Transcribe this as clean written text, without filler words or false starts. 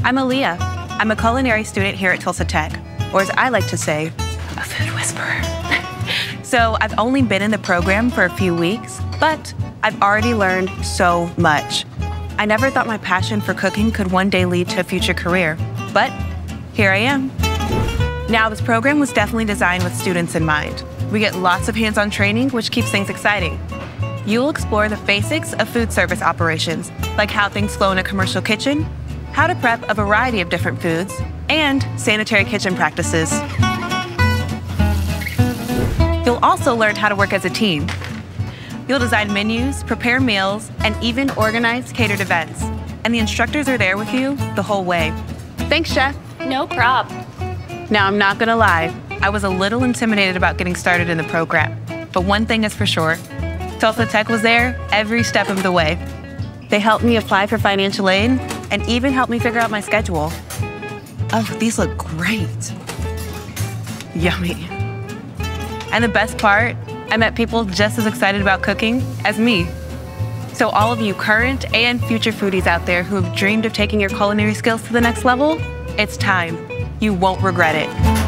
I'm Aaliyah. I'm a culinary student here at Tulsa Tech, or as I like to say, a food whisperer. So I've only been in the program for a few weeks, but I've already learned so much. I never thought my passion for cooking could one day lead to a future career, but here I am. Now, this program was definitely designed with students in mind. We get lots of hands-on training, which keeps things exciting. You'll explore the basics of food service operations, like how things flow in a commercial kitchen, how to prep a variety of different foods, and sanitary kitchen practices. You'll also learn how to work as a team. You'll design menus, prepare meals, and even organize catered events. And the instructors are there with you the whole way. Thanks, Chef. No prob. Now, I'm not gonna lie, I was a little intimidated about getting started in the program. But one thing is for sure, Tulsa Tech was there every step of the way. They helped me apply for financial aid and even helped me figure out my schedule. Oh, these look great. Yummy. And the best part, I met people just as excited about cooking as me. So all of you current and future foodies out there who have dreamed of taking your culinary skills to the next level, it's time. You won't regret it.